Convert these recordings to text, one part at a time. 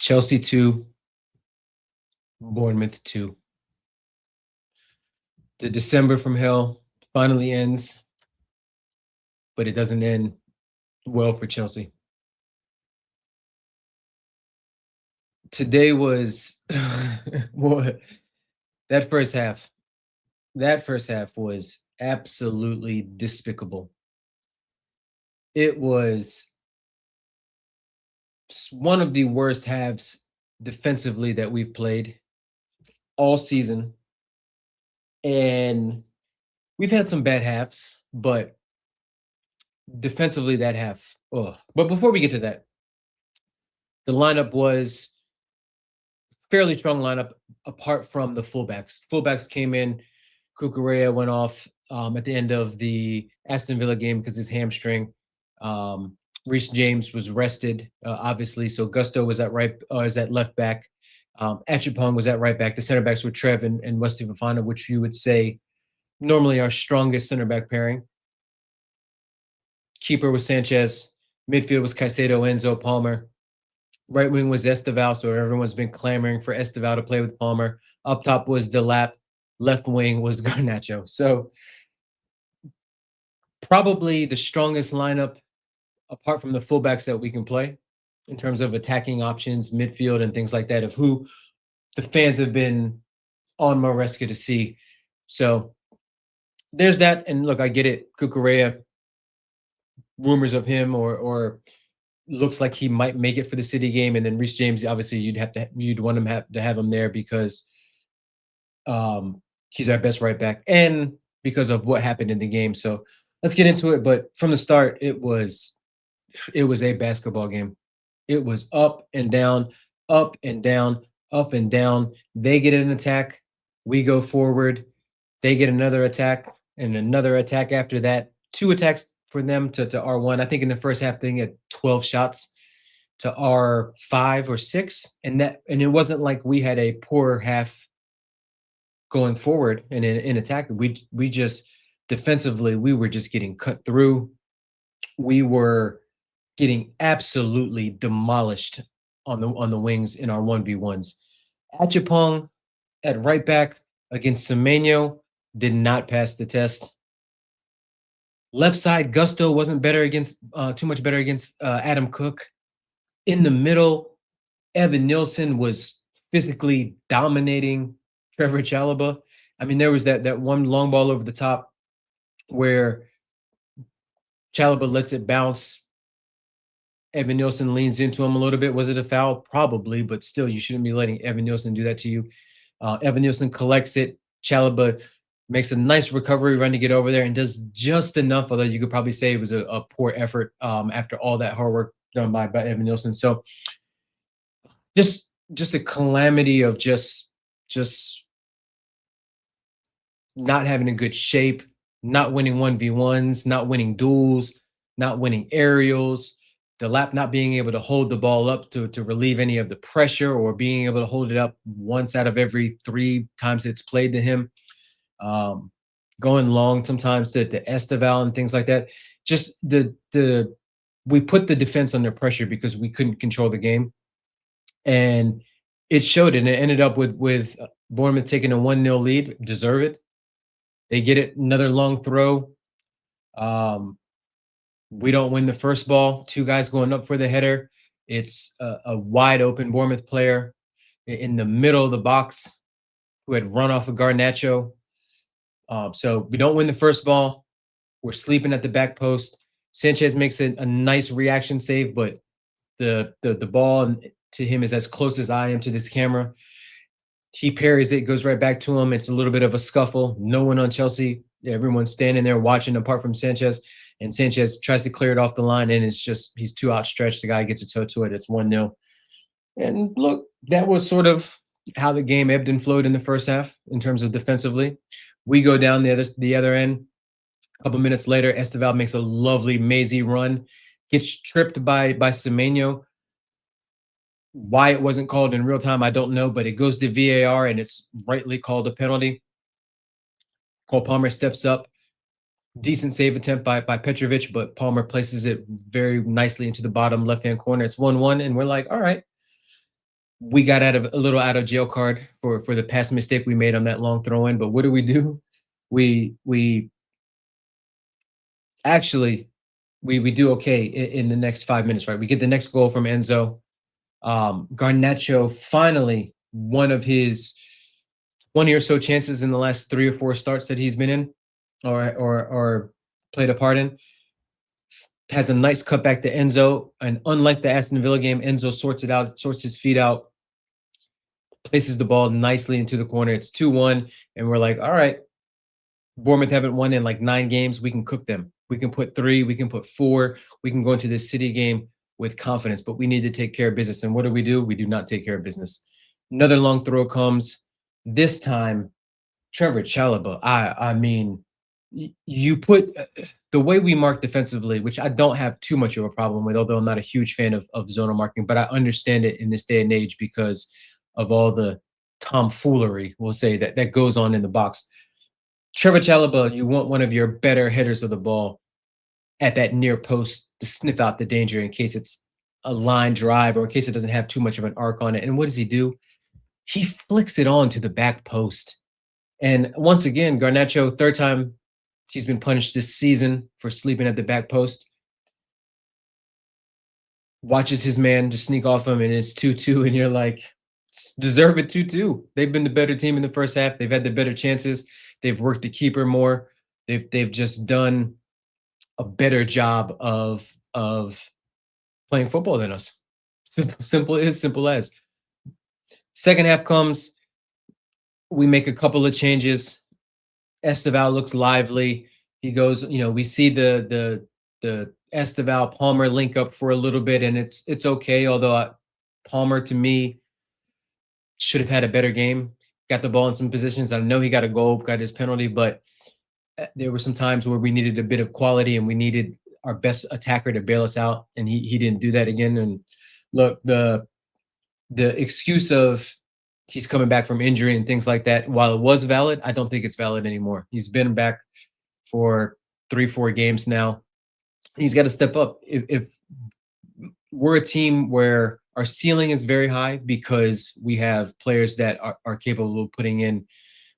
Chelsea 2, Bournemouth 2. The December from hell finally ends, but it doesn't end well for Chelsea. Today was well, that first half. That first half was absolutely despicable. It was one of the worst halves defensively that we've played all season. And we've had some bad halves, but defensively, that half. Oh. But before we get to that, the lineup was fairly strong lineup apart from the fullbacks. Fullbacks came in. Cucurella went off at the end of the Aston Villa game because his hamstring. Reece James was rested, obviously. So Gusto was at left back. Achapong was at right back. The center backs were Trev and Wesley Fofana, which you would say normally our strongest center back pairing. Keeper was Sanchez. Midfield was Caicedo, Enzo, Palmer. Right wing was Esteval, so everyone's been clamoring for Esteval to play with Palmer. Up top was Delap. Left wing was Garnacho. So probably the strongest lineup apart from the fullbacks that we can play in terms of attacking options, midfield, and things like that, of who the fans have been on Maresca to see. So there's that. And look, I get it. Cucurella, rumors of him or looks like he might make it for the City game. And then Reece James, obviously you'd want him to have him there because he's our best right back and because of what happened in the game. So let's get into it. But from the start, it was a basketball game. It was up and down, up and down, up and down. They get an attack, we go forward. They get another attack and another attack after that. 2 attacks for them to our 1. I think in the first half they had 12 shots to our 5 or 6, and it wasn't like we had a poor half going forward and in attack. We just defensively we were just getting cut through. We were getting absolutely demolished on the wings in our 1v1s. Achapong at right back against Semenyo did not pass the test. Left side, Gusto wasn't better against too much better against Adam Cook. In the middle, Evan Nilsson was physically dominating Trevor Chalobah. I mean, there was that one long ball over the top where Chalobah lets it bounce. Evan Nilsson leans into him a little bit. Was it a foul? Probably, but still, you shouldn't be letting Evan Nilsson do that to you. Evan Nilsson collects it. Chalobah makes a nice recovery run to get over there and does just enough, although you could probably say it was a poor effort after all that hard work done by Evan Nilsson. So just a calamity of just not having a good shape, not winning 1v1s, not winning duels, not winning aerials, Delap not being able to hold the ball up to relieve any of the pressure or being able to hold it up once out of every 3 times it's played to him. Going long sometimes to Esteval and things like that. Just we put the defense under pressure because we couldn't control the game. And it showed, and it ended up with Bournemouth taking a 1-0 lead, deserve it. They get it, another long throw. We don't win the first ball. 2 guys going up for the header. It's a wide open Bournemouth player in the middle of the box who had run off of Garnacho. So we don't win the first ball. We're sleeping at the back post. Sanchez makes a nice reaction save, but the ball to him is as close as I am to this camera. He parries it, goes right back to him. It's a little bit of a scuffle. No one on Chelsea. Everyone's standing there watching apart from Sanchez. And Sanchez tries to clear it off the line, and it's just he's too outstretched. The guy gets a toe to it. It's 1-0. And look, that was sort of how the game ebbed and flowed in the first half in terms of defensively. We go down the other end. A couple minutes later, Esteval makes a lovely mazy run, gets tripped by Semenyo. Why it wasn't called in real time, I don't know, but it goes to VAR and it's rightly called a penalty. Cole Palmer steps up. Decent save attempt by Petrovic, but Palmer places it very nicely into the bottom left-hand corner. It's 1-1, and we're like, all right, We got out of a little out of jail card for the past mistake we made on that long throw in. But what do? We actually we do okay in the next 5 minutes, right? We get the next goal from Enzo. Garnacho finally one of his 20 or so chances in the last 3 or 4 starts that he's been in or played a part in. Has a nice cutback to Enzo, and unlike the Aston Villa game, Enzo sorts it out, sorts his feet out, places the ball nicely into the corner. It's 2-1, and we're like, all right, Bournemouth haven't won in like 9 games. We can cook them. We can put 3, we can put 4, we can go into this City game with confidence, but we need to take care of business. And what do? We do not take care of business. Another long throw comes. This time, Trevor Chalobah. I mean, you put the way we mark defensively, which I don't have too much of a problem with, although I'm not a huge fan of zonal marking, but I understand it in this day and age because of all the tomfoolery, we'll say, that goes on in the box. Trevor Chalobah, you want one of your better hitters of the ball at that near post to sniff out the danger in case it's a line drive or in case it doesn't have too much of an arc on it. And what does he do? He flicks it on to the back post. And once again, Garnacho, third time he's been punished this season for sleeping at the back post. Watches his man just sneak off him, and it's 2-2. And you're like, deserve it 2-2. They've been the better team in the first half. They've had the better chances. They've worked the keeper more. They've just done a better job of playing football than us. Simple as. Second half comes, we make a couple of changes. Esteval looks lively. He goes, we see the Esteval Palmer link up for a little bit, and it's okay. Although Palmer, to me, should have had a better game. Got the ball in some positions. I know he got a goal, got his penalty, but there were some times where we needed a bit of quality and we needed our best attacker to bail us out, and he didn't do that again. And look, the excuse of he's coming back from injury and things like that, while it was valid, I don't think it's valid anymore. He's been back for 3-4 games now. He's got to step up. If we're a team where our ceiling is very high because we have players that are capable of putting in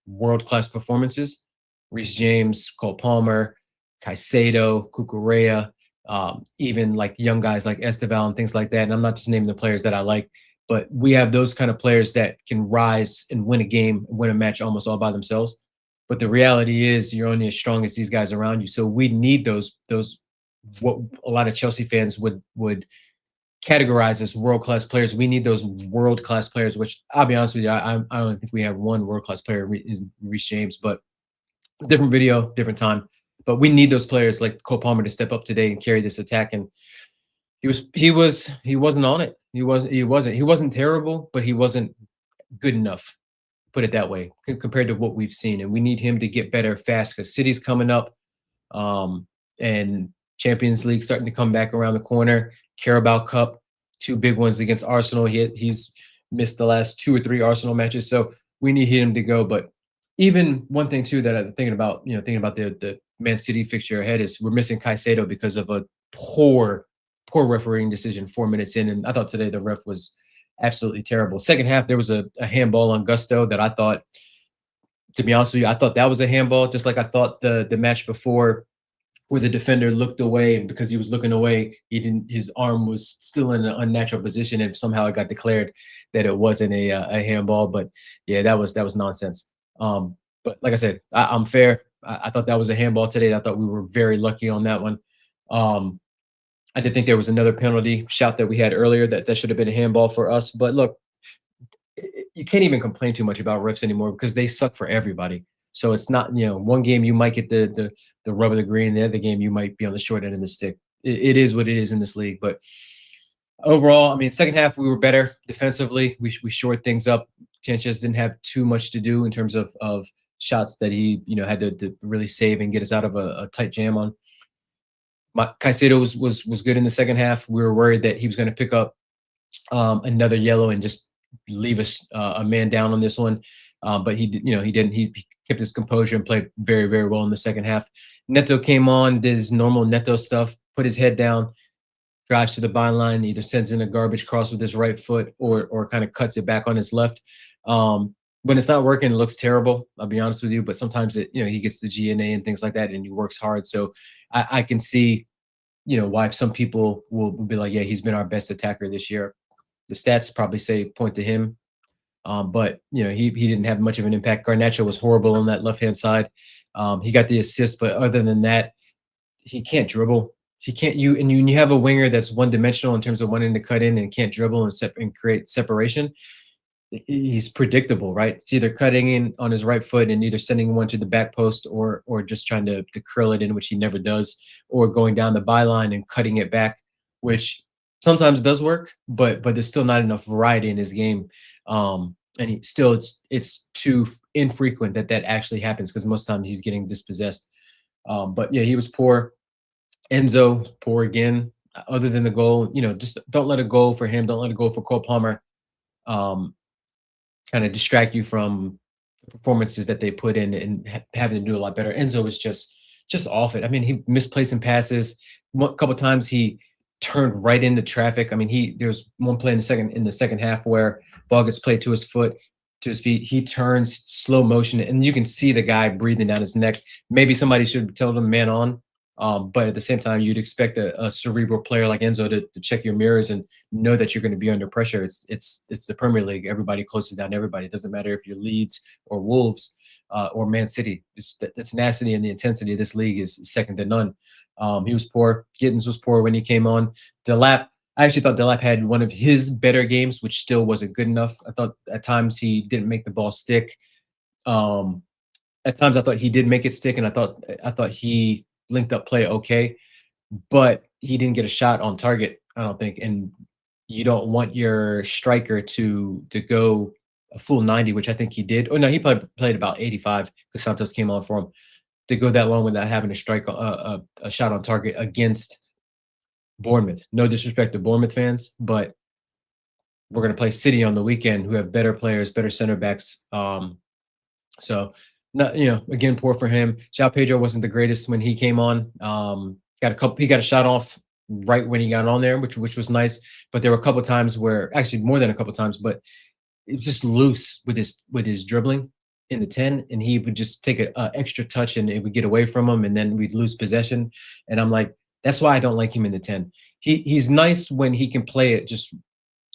world-class performances, Reece James, Cole Palmer, Caicedo, Cucurella, even like young guys like Esteval and things like that. And I'm not just naming the players that I like, but we have those kind of players that can rise and win a game, win a match almost all by themselves. But the reality is you're only as strong as these guys around you. So we need those what a lot of Chelsea fans would categorize as world-class players. We need those world-class players, which I'll be honest with you, I don't think we have one world-class player is Reece James, but different video, different time. But we need those players like Cole Palmer to step up today and carry this attack. And he wasn't on it. He wasn't terrible, but he wasn't good enough. Put it that way, compared to what we've seen. And we need him to get better fast because City's coming up, and Champions League starting to come back around the corner. Carabao Cup, 2 big ones against Arsenal. He's missed the last 2 or 3 Arsenal matches, so we need him to go. But even one thing too that I'm thinking about, the Man City fixture ahead is we're missing Caicedo because of a poor refereeing decision 4 minutes in, and I thought today the ref was absolutely terrible. Second half, there was a handball on Gusto that I thought, to be honest with you, I thought that was a handball, just like I thought the match before where the defender looked away, and because he was looking away, his arm was still in an unnatural position, and somehow it got declared that it wasn't a handball. But yeah, that was nonsense. But like I said, I'm fair. I thought that was a handball today. I thought we were very lucky on that one. I did think there was another penalty shot that we had earlier that should have been a handball for us. But look, you can't even complain too much about refs anymore because they suck for everybody. So it's not, one game you might get the rub of the green, the other game you might be on the short end of the stick. It is what it is in this league. But overall, I mean, second half we were better defensively. We shored things up. Sanchez didn't have too much to do in terms of shots that he had to really save and get us out of a tight jam on. Caicedo was good in the second half. We were worried that he was going to pick up another yellow and just leave us a man down on this one. But he didn't. He kept his composure and played very, very well in the second half. Neto came on, did his normal Neto stuff, put his head down, drives to the byline, either sends in a garbage cross with his right foot or kind of cuts it back on his left. When it's not working, it looks terrible. I'll be honest with you, but sometimes he gets the GNA and things like that, and he works hard. So I can see, why some people will be like, yeah, he's been our best attacker this year. The stats probably say point to him. But he didn't have much of an impact. Garnacho was horrible on that left hand side. He got the assist, but other than that, he can't dribble. He can't you and you have a winger that's one dimensional in terms of wanting to cut in and can't dribble and create separation. He's predictable, right? It's either cutting in on his right foot and either sending one to the back post or just trying to curl it in, which he never does, or going down the byline and cutting it back, which sometimes does work, but there's still not enough variety in his game. And it's too infrequent that actually happens because most times he's getting dispossessed. But yeah, he was poor. Enzo poor again. Other than the goal, just don't let a goal for him. Don't let a goal for Cole Palmer. Um, Kind of distract you from the performances that they put in and having to do a lot better. Enzo was just off it. I mean, he misplaced some passes. A couple times he turned right into traffic. I mean, there was one play in the second half where ball gets played to his foot, to his feet. He turns slow motion, and you can see the guy breathing down his neck. Maybe somebody should tell him man on. But at the same time, you'd expect a cerebral player like Enzo to check your mirrors and know that you're going to be under pressure. It's the Premier League. Everybody closes down everybody. It doesn't matter if you're Leeds or Wolves or Man City. The tenacity and the intensity of this league is second to none. He was poor. Gittins was poor when he came on. Delap, I actually thought Delap had one of his better games, which still wasn't good enough. I thought at times he didn't make the ball stick. Um, at times I thought he did make it stick, and I thought he linked up play okay, but he didn't get a shot on target, I don't think. And you don't want your striker to go a full 90, which I think he did. Oh no, he probably played about 85 because Santos came on for him to go that long without having to strike a shot on target against Bournemouth. No disrespect to Bournemouth fans, but we're going to play City on the weekend, who have better players, better center backs. So, not again, poor for him. João Pedro wasn't the greatest when he came on. He got a shot off right when he got on there, which was nice. But there were a couple times where, actually more than a couple times, but it was just loose with his dribbling in the 10, and he would just take a extra touch and it would get away from him, and then we'd lose possession. And I'm like, that's why I don't like him in the 10. He's nice when he can play it just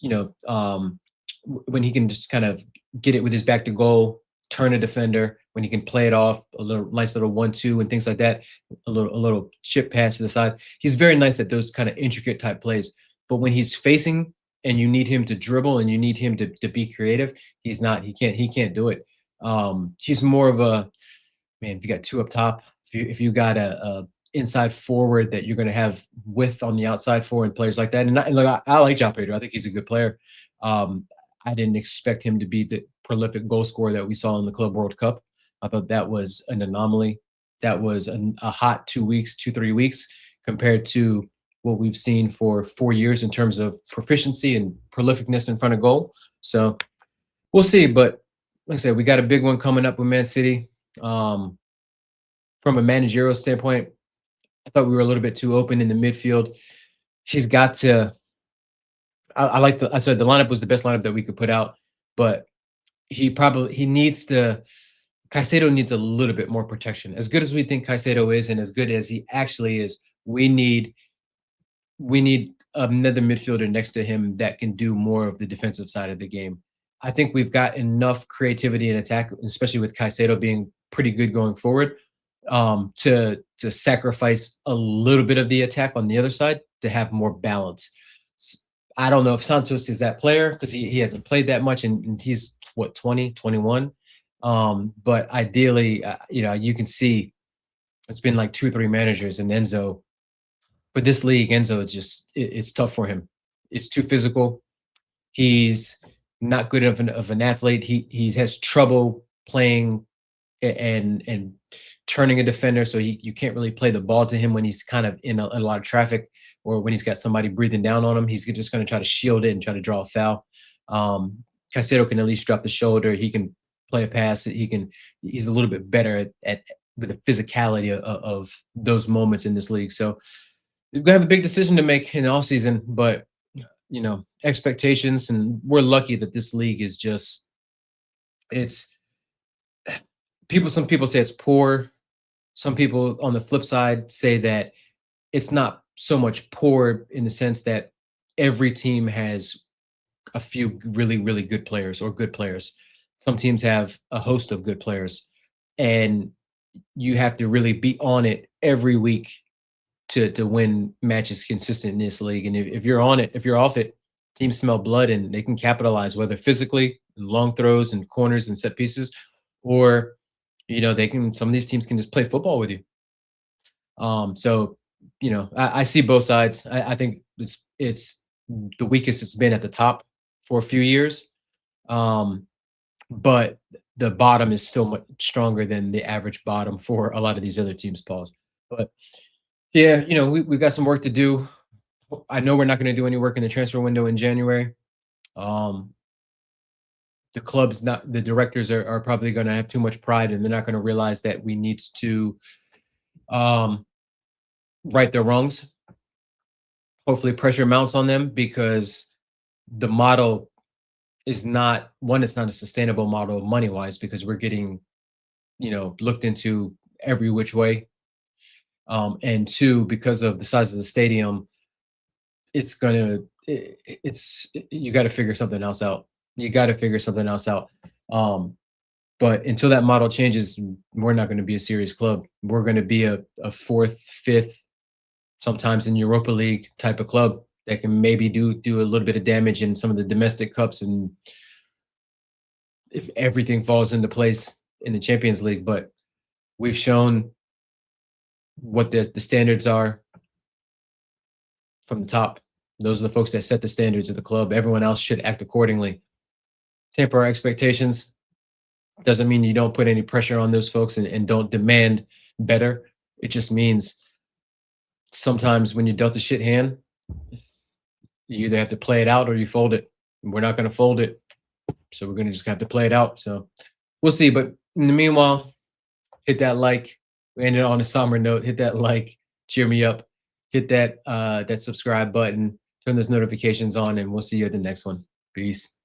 when he can just kind of get it with his back to goal, turn a defender, when he can play it off, a little nice little 1-2 and things like that, a little chip pass to the side. He's very nice at those kind of intricate type plays. But when he's facing and you need him to dribble and you need him to be creative, he's not. He can't do it. He's more of a man. If you got two up top, if you got a inside forward that you're going to have width on the outside for and players like that. And look, I like João Pedro. I think he's a good player. I didn't expect him to be the prolific goal scorer that we saw in the Club World Cup. I thought that was an anomaly. That was a hot 2 weeks, 3 weeks compared to what we've seen for 4 years in terms of proficiency and prolificness in front of goal. So we'll see. But like I said, we got a big one coming up with Man City. From a managerial standpoint, I thought we were a little bit too open in the midfield. He's got to. I said the lineup was the best lineup that we could put out, but he needs to. Caicedo needs a little bit more protection. As good as we think Caicedo is, and as good as he actually is, we need another midfielder next to him that can do more of the defensive side of the game. I think we've got enough creativity in attack, especially with Caicedo being pretty good going forward, to sacrifice a little bit of the attack on the other side to have more balance. I don't know if Santos is that player because he hasn't played that much and he's what 20, 21. But ideally, you can see it's been like 2 or 3 managers and Enzo. But this league, Enzo is it's tough for him. It's too physical. He's not good of an athlete. He has trouble playing and turning a defender, so you can't really play the ball to him when he's kind of in a lot of traffic or when he's got somebody breathing down on him. He's just going to try to shield it and try to draw a foul. Caicedo can at least drop the shoulder. He can play a pass. He's a little bit better at with the physicality of those moments in this league. So we're gonna have a big decision to make in the offseason, but expectations, and we're lucky that this league is just it's some people say it's poor. Some people on the flip side say that it's not so much poor in the sense that every team has a few really, really good players or good players. Some teams have a host of good players, and you have to really be on it every week to win matches consistent in this league. And if you're on it, if you're off it, teams smell blood and they can capitalize, whether physically, long throws and corners and set pieces, or they can. Some of these teams can just play football with you. So I see both sides. I think it's the weakest it's been at the top for a few years. Um, but the bottom is still much stronger than the average bottom for a lot of these other teams, Pauls. But yeah, we've got some work to do. I know we're not going to do any work in the transfer window in January. Um, the club's not, the directors are probably going to have too much pride and they're not going to realize that we need to um, right their wrongs. Hopefully, pressure mounts on them because the model is not one. It's not a sustainable model money wise because we're getting looked into every which way. And two, because of the size of the stadium, it's gonna it's you got to figure something else out. You got to figure something else out. Um, but until that model changes, we're not going to be a serious club. We're going to be a fourth, fifth, sometimes in Europa League type of club that can maybe do a little bit of damage in some of the domestic cups, and if everything falls into place in the Champions League. But we've shown what the standards are from the top. Those are the folks that set the standards of the club. Everyone else should act accordingly. Temper our expectations. Doesn't mean you don't put any pressure on those folks and don't demand better. It just means sometimes when you're dealt a shit hand, you either have to play it out or you fold it. We're not going to fold it. So we're going to just have to play it out. So we'll see. But in the meanwhile, hit that like. We ended on a somber note. Hit that like. Cheer me up. Hit that subscribe button. Turn those notifications on, and we'll see you at the next one. Peace.